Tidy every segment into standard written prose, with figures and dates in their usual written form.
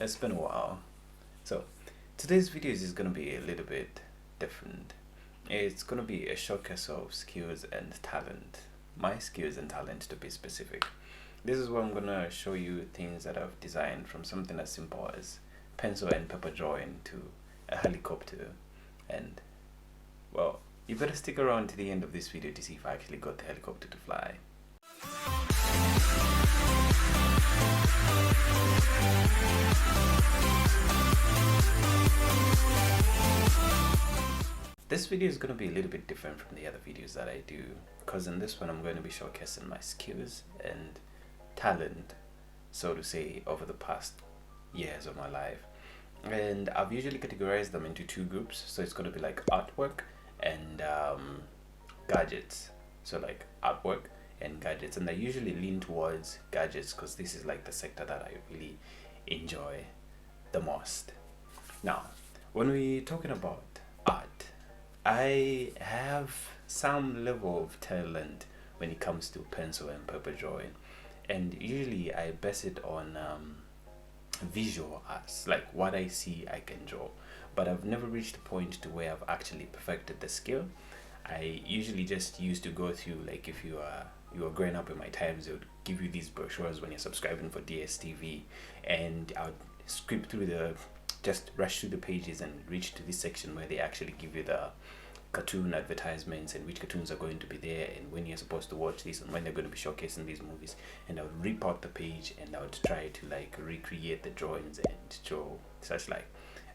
It's been a while. So, today's video is going to be a little bit different. It's going to be a showcase of skills and talent. My skills and talent, to be specific. This is where I'm going to show you things that I've designed, from something as simple as pencil and paper drawing to a helicopter. And, well, you better stick around to the end of this video to see if I actually got the helicopter to fly. This video is going to be a little bit different from the other videos that I do, because in this one I'm going to be showcasing my skills and talent, so to say, over the past years of my life. And I've usually categorized them into two groups, so it's going to be like artwork and gadgets. So like artwork and gadgets, and I usually lean towards gadgets because this is like the sector that I really enjoy the most. Now, when we're talking about art, I have some level of talent when it comes to pencil and paper drawing, and usually I base it on visual arts, like what I see I can draw, but I've never reached a point to where I've actually perfected the skill. I usually just used to go through, like, if you were growing up in my times, they would give you these brochures when you're subscribing for DSTV, and I would skip through just rush through the pages and reach to this section where they actually give you the cartoon advertisements and which cartoons are going to be there and when you're supposed to watch this and when they're going to be showcasing these movies. And I would rip out the page and I would try to like recreate the drawings and show such like.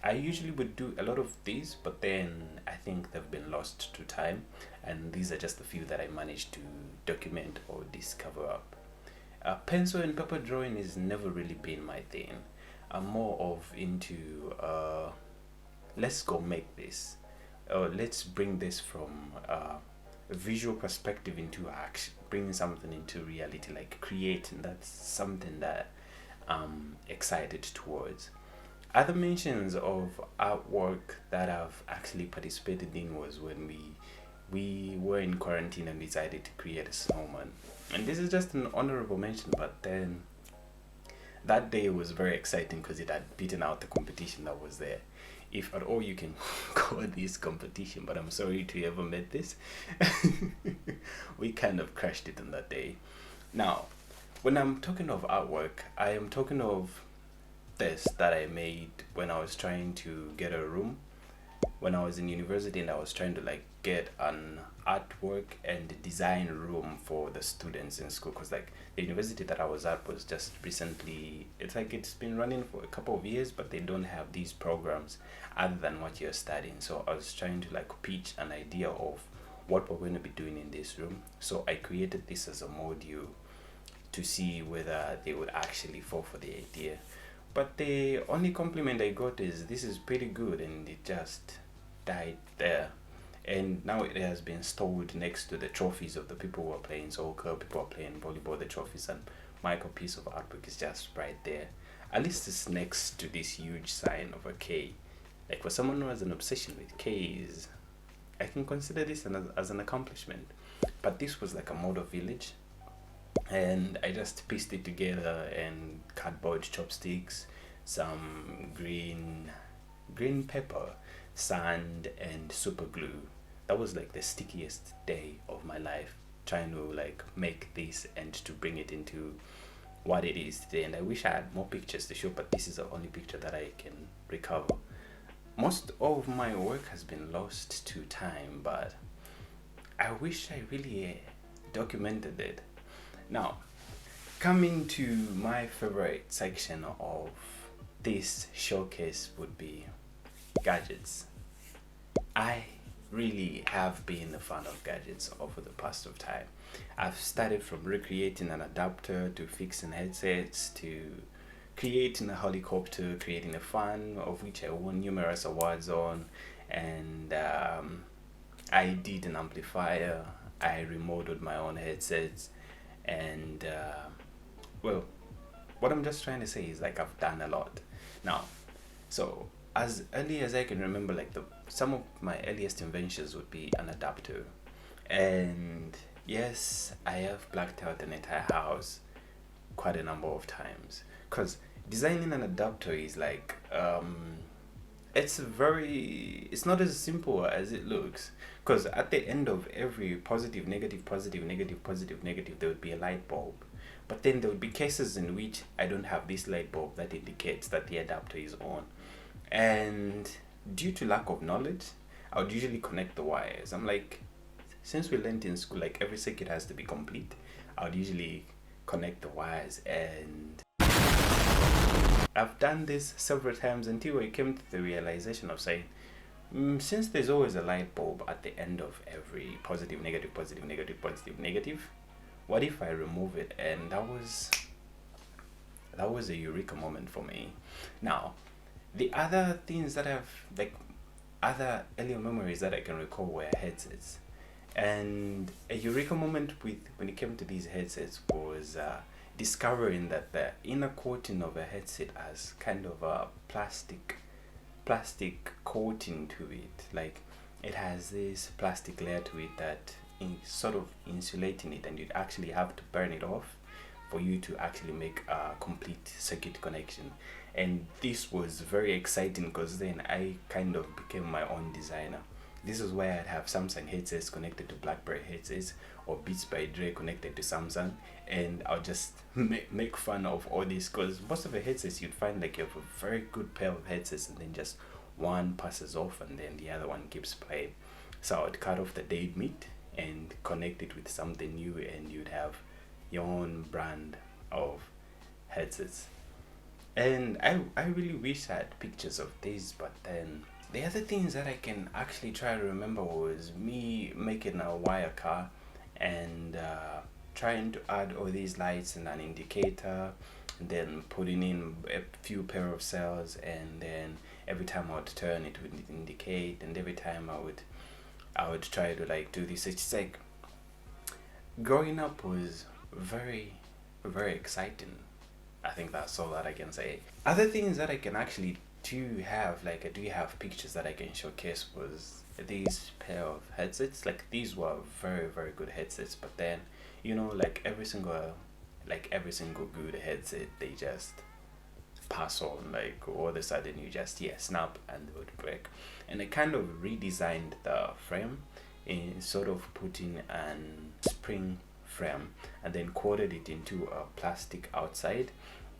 I usually would do a lot of these, but then I think they've been lost to time, and these are just a few that I managed to document or discover up. Pencil and paper drawing has never really been my thing. I'm more of into let's go make this, or let's bring this from a visual perspective into action, bringing something into reality, like creating. That's something that I'm excited towards. Other mentions of artwork that I've actually participated in was when we were in quarantine and decided to create a snowman. And this is just an honorable mention, but then that day was very exciting because it had beaten out the competition that was there. If at all you can call this competition, but I'm sorry to whoever made this. We kind of crashed it on that day. Now, when I'm talking of artwork, I am talking of this that I made when I was trying to get a room when I was in university, and I was trying to like get an artwork and design room for the students in school, because like the university that I was at was just recently, it's like it's been running for a couple of years, but they don't have these programs other than what you're studying. So I was trying to like pitch an idea of what we're going to be doing in this room. So I created this as a module to see whether they would actually fall for the idea. But the only compliment I got is, this is pretty good, and it just died there. And now it has been stored next to the trophies of the people who are playing soccer, people who are playing volleyball, the trophies, and my piece of artwork is just right there. At least it's next to this huge sign of a K. Like, for someone who has an obsession with K's, I can consider this as an accomplishment. But this was like a model village, and I just pieced it together, and cardboard chopsticks, some green pepper, sand, and super glue. That was like the stickiest day of my life, trying to like make this and to bring it into what it is today. And I wish I had more pictures to show, but this is the only picture that I can recover. Most of my work has been lost to time, but I wish I really documented it. Now, coming to my favorite section of this showcase would be gadgets. I really have been a fan of gadgets over the past of time. I've started from recreating an adapter to fixing headsets to creating a helicopter, creating a fan, of which I won numerous awards on, and I did an amplifier. I remodeled my own headsets, and well, what I'm just trying to say is, like, I've done a lot. Now, so as early as I can remember, like some of my earliest inventions would be an adapter. And yes, I have blacked out an entire house quite a number of times, because Designing an adapter is like it's not as simple as it looks, because at the end of every positive, negative, positive, negative, positive, negative, there would be a light bulb. But then there would be cases in which I don't have this light bulb that indicates that the adapter is on. And due to lack of knowledge, I would usually connect the wires. I'm like, since we learned in school, like every circuit has to be complete, I would usually connect the wires. And I've done this several times until I came to the realization of saying, since there's always a light bulb at the end of every positive, negative, positive, negative, positive, negative, what if I remove it? And that was a eureka moment for me. Now, the other things that I've like other earlier memories that I can recall were headsets. And a eureka moment with when it came to these headsets was discovering that the inner coating of a headset has kind of a plastic coating to it. Like it has this plastic layer to it that sort of insulating it, and you'd actually have to burn it off for you to actually make a complete circuit connection. And this was very exciting because then I kind of became my own designer. This is where I'd have Samsung headsets connected to BlackBerry headsets, or Beats by Dre connected to Samsung, and I'll just make fun of all this, because most of the headsets you'd find like you have a very good pair of headsets and then just one passes off and then the other one keeps playing. So I would cut off the dead meat and connect it with something new, and you'd have your own brand of headsets. And I really wish I had pictures of this, but then the other things that I can actually try to remember was me making a wire car and trying to add all these lights and an indicator, and then putting in a few pair of cells, and then every time I would turn it would indicate, and every time I would try to like do this. It's like growing up was very, very exciting. I think that's all that I can say. Other things that I can actually do have, like I do have pictures that I can showcase, was these pair of headsets. Like these were very, very good headsets, but then like every single good headset, they just pass on, like all of a sudden you just snap and they would break. And I kind of redesigned the frame in sort of putting an spring frame and then coated it into a plastic outside,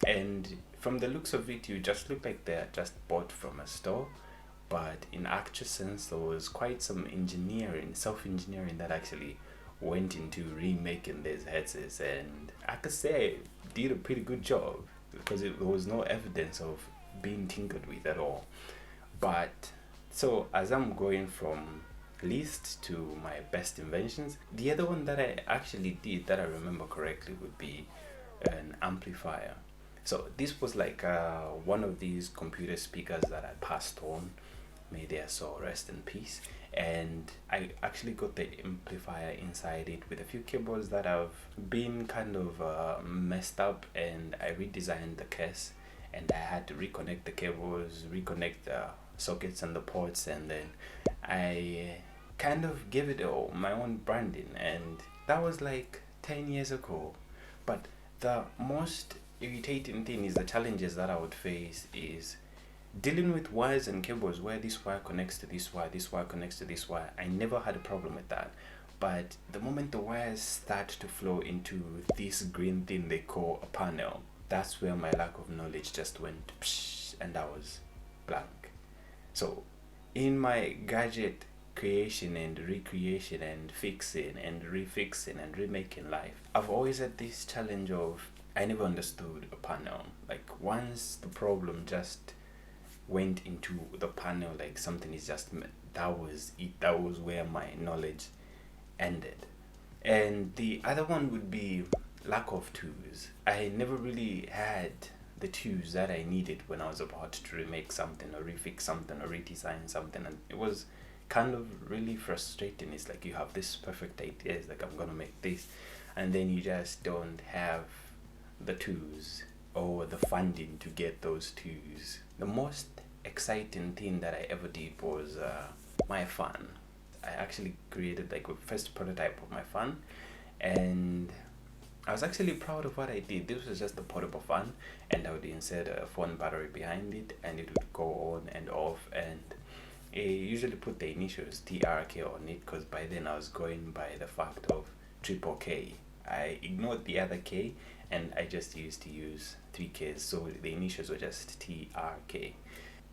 and from the looks of it you just look like they're just bought from a store, but in actual sense there was quite some self-engineering that actually went into remaking these headsets, and I could say I did a pretty good job because there was no evidence of being tinkered with at all. But so as I'm going from least to my best inventions, the other one that I actually did that I remember correctly would be an amplifier. So this was like one of these computer speakers that I passed on, may their soul rest in peace, and I actually got the amplifier inside it with a few cables that have been kind of messed up, and I redesigned the case, and I had to reconnect the cables, reconnect the sockets and the ports, and then I kind of gave it my own branding, and that was like 10 years ago. But the most irritating thing is the challenges that I would face is dealing with wires and cables, where this wire connects to this wire connects to this wire. I never had a problem with that, but the moment the wires start to flow into this green thing they call a panel, that's where my lack of knowledge just went psh, and I was blank. So in my gadget creation and recreation and fixing and refixing and remaking life, I've always had this challenge of I never understood a panel. Like once the problem just went into the panel, like something is just that was it. That was where my knowledge ended. And the other one would be lack of tools. I never really had the tools that I needed when I was about to remake something or refix something or redesign something, and it was kind of really frustrating. It's like you have this perfect idea, it's like I'm gonna make this, and then you just don't have the tools or the funding to get those tools. The most exciting thing that I ever did was my fan. I actually created like a first prototype of my fan, and I was actually proud of what I did. This was just a portable fan, and I would insert a phone battery behind it, and it would go on and off. And I usually put the initials TRK on it because by then I was going by the fact of triple K. I ignored the other K, and I just used to use 3Ks, so the initials were just TRK.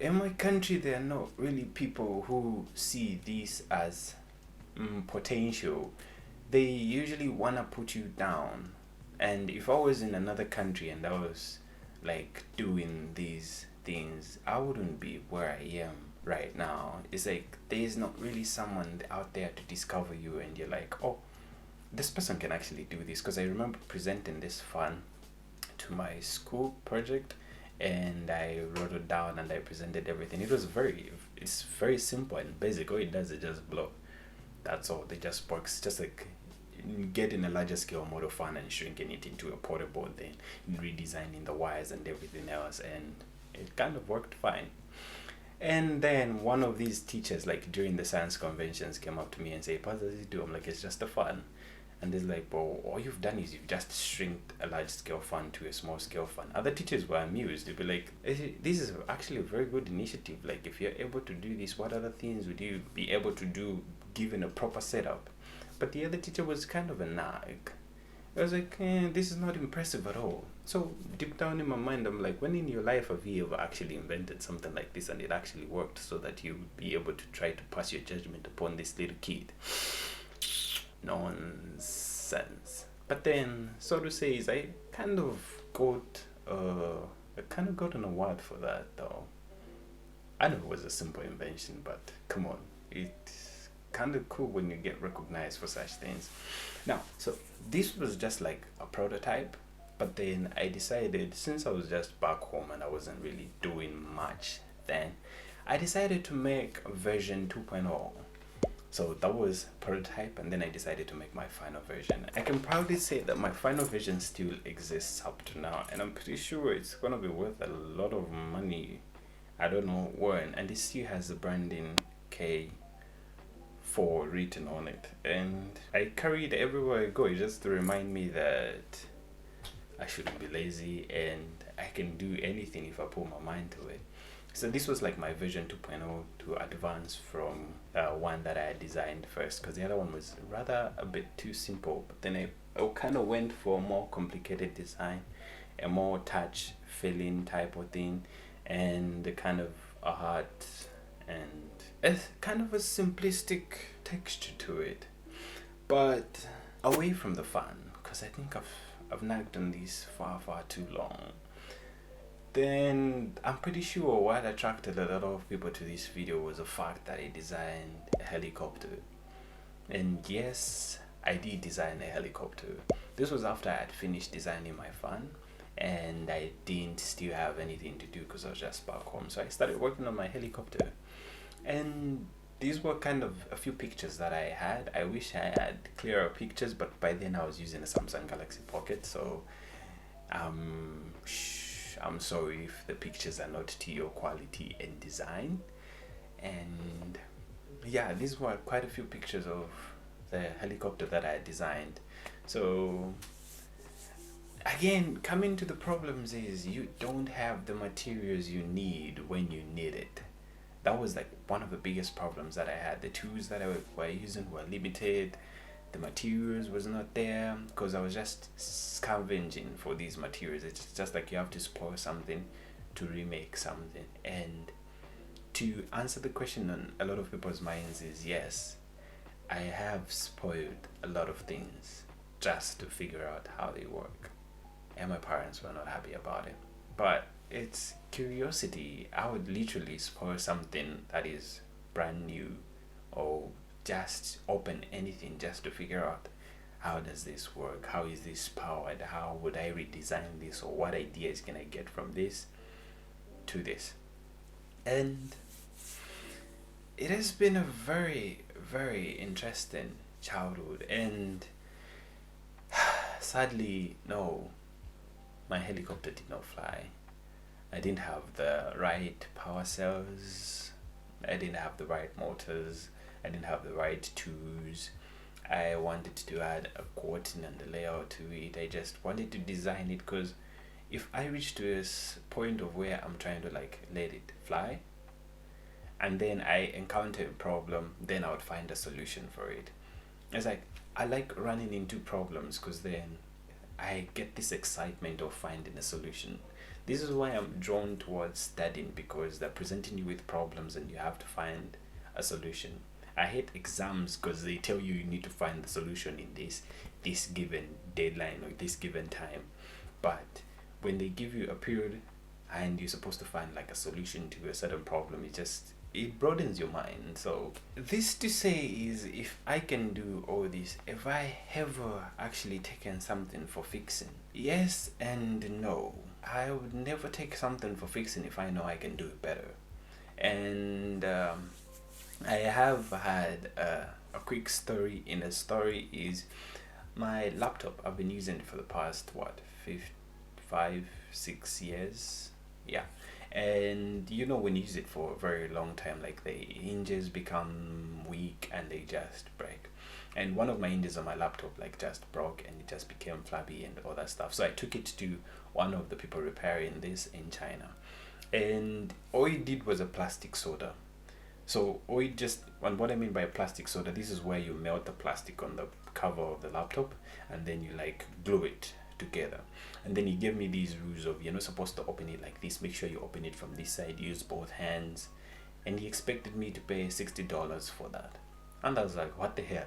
In my country, there are not really people who see this as potential. They usually want to put you down. And if I was in another country and I was like doing these things, I wouldn't be where I am right now. It's like there's not really someone out there to discover you, and you're like, oh, this person can actually do this. Because I remember presenting this fun to my school project, and I wrote it down and I presented everything. It's very simple and basic. All it does is just blow. That's all. They just works just like getting a larger scale model fan and shrinking it into a portable, then redesigning the wires and everything else, and it kind of worked fine. And then one of these teachers, like during the science conventions, came up to me and said, what does it do? I'm like, it's just a fan. And they're like, well, all you've done is you've just shrinked a large scale fan to a small scale fan. Other teachers were amused. They'd be like, this is actually a very good initiative. Like, if you're able to do this, what other things would you be able to do given a proper setup? But the other teacher was kind of a nag. I was like, this is not impressive at all. So deep down in my mind, I'm like, when in your life have you ever actually invented something like this and it actually worked so that you would be able to try to pass your judgment upon this little kid? Nonsense. But then, so to say, is I kind of got an award for that though. I know it was a simple invention, but come on, it's kind of cool when you get recognized for such things. Now, so this was just like a prototype, but then I decided, since I was just back home and I wasn't really doing much then, I decided to make version 2.0. So that was prototype, and then I decided to make my final version. I can proudly say that my final version still exists up to now, and I'm pretty sure it's gonna be worth a lot of money. I don't know when, and it still has the branding K4 written on it, and I carry it everywhere I go just to remind me that I shouldn't be lazy and I can do anything if I put my mind to it. So this was like my version 2.0 to advance from one that I had designed first, because the other one was rather a bit too simple. But then I kind of went for a more complicated design, a more touch feeling type of thing, and a kind of a heart and a kind of a simplistic texture to it. But away from the fun, because I think I've nagged on these far too long. Then I'm pretty sure what attracted a lot of people to this video was the fact that I designed a helicopter. And yes, I did design a helicopter. This was after I had finished designing my fan, and I didn't still have anything to do because I was just back home. So I started working on my helicopter, and these were kind of a few pictures that I had. I wish I had clearer pictures, but by then I was using a Samsung Galaxy Pocket, so I'm sorry if the pictures are not to your quality and design. And yeah, these were quite a few pictures of the helicopter that I designed. So again, coming to the problems is you don't have the materials you need when you need it. That was like one of the biggest problems that I had. The tools that I were using were limited. The materials was not there because I was just scavenging for these materials. It's just like you have to spoil something to remake something. And to answer the question on a lot of people's minds is yes, I have spoiled a lot of things just to figure out how they work. And my parents were not happy about it. But it's curiosity. I would literally spoil something that is brand new, or just open anything just to figure out how does this work, how is this powered, how would I redesign this, or what ideas can I get from this to this. And it has been a very interesting childhood, and sadly, no, my helicopter did not fly. I didn't have the right power cells, I didn't have the right motors, I didn't have the right tools. I wanted to add a quoting and a layout to it. I just wanted to design it because if I reach to a point of where I'm trying to like let it fly, and then I encounter a problem, then I would find a solution for it. It's like I like running into problems because then I get this excitement of finding a solution. This is why I'm drawn towards studying, because they're presenting you with problems and you have to find a solution. I hate exams because they tell you need to find the solution in this given deadline or this given time. But when they give you a period and you're supposed to find like a solution to a certain problem, it broadens your mind. So this to say is, if I can do all this, if I ever actually taken something for fixing? Yes and no. I would never take something for fixing if I know I can do it better. And I have had a quick story. In a story is my laptop. I've been using it for the past 5-6 years. Yeah. And when you use it for a very long time, like the hinges become weak and they just break. And one of my hinges on my laptop like just broke and it just became flabby and all that stuff. So I took it to one of the people repairing this in China, and all it did was a plastic solder. So and what I mean by plastic solder, this is where you melt the plastic on the cover of the laptop and then you like glue it together. And then he gave me these rules of you're not supposed to open it like this, make sure you open it from this side, use both hands. And he expected me to pay $60 for that. And I was like, what the hell?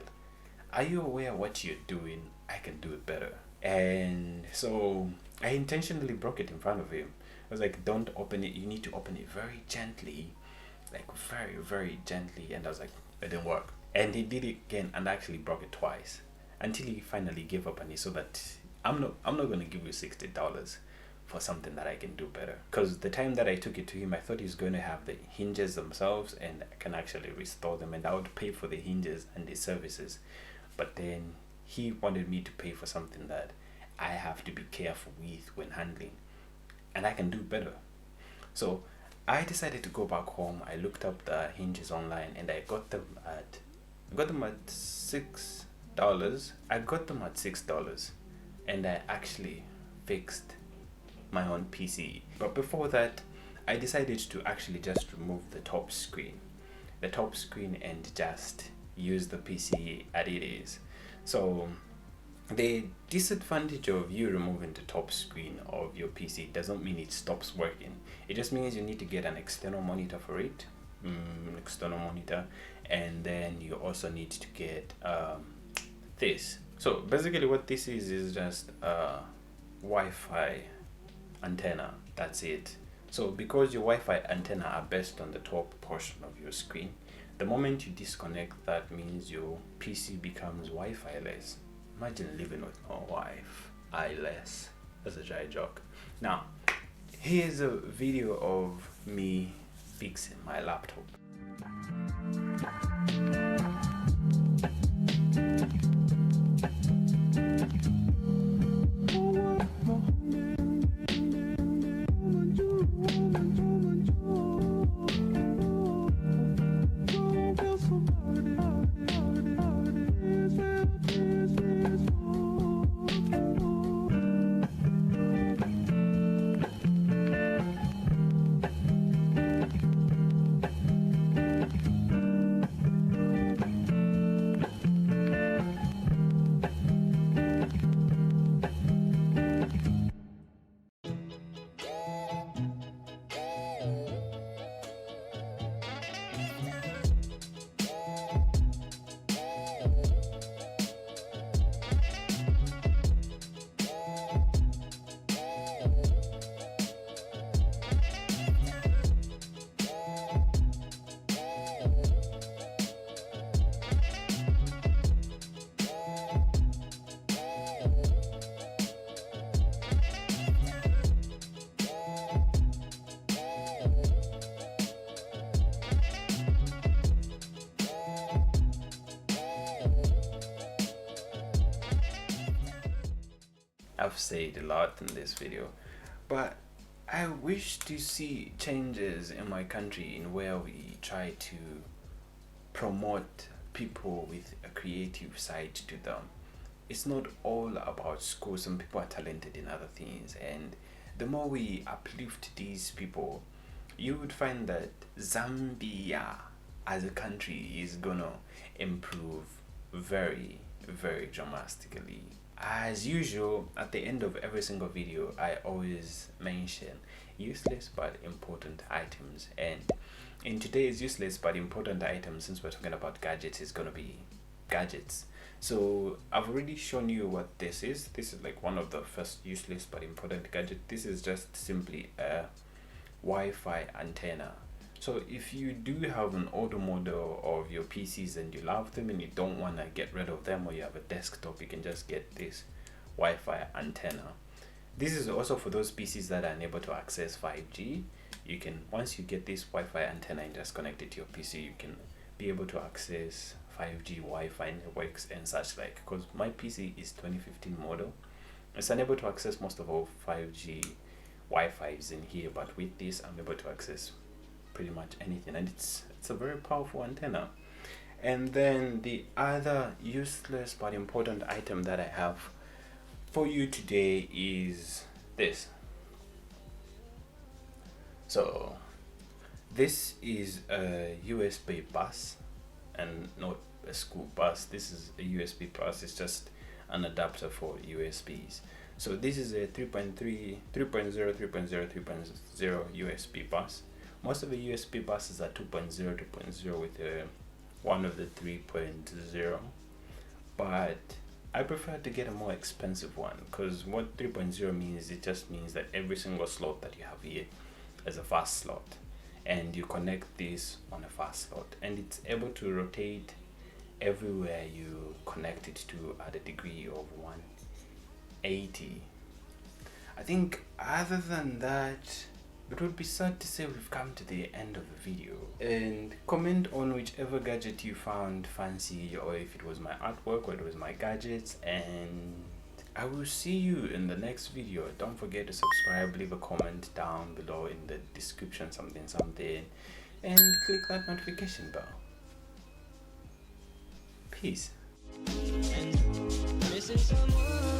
Are you aware of what you're doing? I can do it better. And so I intentionally broke it in front of him. I was like, don't open it, you need to open it very gently, like very, very gently. And I was like, it didn't work. And he did it again and actually broke it twice until he finally gave up, and he saw that I'm not going to give you $60 for something that I can do better. Because the time that I took it to him, I thought he was going to have the hinges themselves and I can actually restore them, and I would pay for the hinges and the services. But then he wanted me to pay for something that I have to be careful with when handling, and I can do better. So I decided to go back home. I looked up the hinges online and I got them at $6. I got them at $6. And I actually fixed my own PC. But before that, I decided to actually just remove the top screen and just use the PC as it is. So the disadvantage of you removing the top screen of your PC doesn't mean it stops working. It just means you need to get an external monitor for it, and then you also need to get this. So basically what this is just a Wi-Fi antenna. That's it. So because your Wi-Fi antenna are based on the top portion of your screen, the moment you disconnect, that means your PC becomes Wi-Fi less. Imagine living with no Wi-Fi less. That's a dry joke. Now, here's a video of me fixing my laptop. I've said a lot in this video, but I wish to see changes in my country in where we try to promote people with a creative side to them. It's not all about school. Some people are talented in other things, and the more we uplift these people, you would find that Zambia as a country is gonna improve very, very dramatically. As usual, at the end of every single video, I always mention useless but important items, and in today's useless but important items, since we're talking about gadgets, is gonna be gadgets. So I've already shown you what this is. This is like one of the first useless but important gadget. This is just simply a Wi-Fi antenna. So if you do have an older model of your PCs and you love them and you don't want to get rid of them, or you have a desktop, you can just get this Wi-Fi antenna. This is also for those PCs that are unable to access 5G. You can, once you get this Wi-Fi antenna and just connect it to your PC, you can be able to access 5G Wi-Fi networks and such like. Because my PC is 2015 model, it's unable to access most of all 5G Wi-Fi's in here, but with this I'm able to access pretty much anything, and it's a very powerful antenna. And then the other useless but important item that I have for you today is this. So this is a USB bus, and not a school bus. This is a USB bus. It's just an adapter for USBs. So this is a 3.0 USB bus. Most of the USB buses are 2.0 with one of the 3.0, but I prefer to get a more expensive one, because what 3.0 means, it just means that every single slot that you have here is a fast slot, and you connect this on a fast slot, and it's able to rotate everywhere you connect it to at a degree of 180. I think other than that, it would be sad to say we've come to the end of the video. And comment on whichever gadget you found fancy, or if it was my artwork or it was my gadgets, and I will see you in the next video. Don't forget to subscribe, leave a comment down below in the description, something, and click that notification bell. Peace. Missing someone.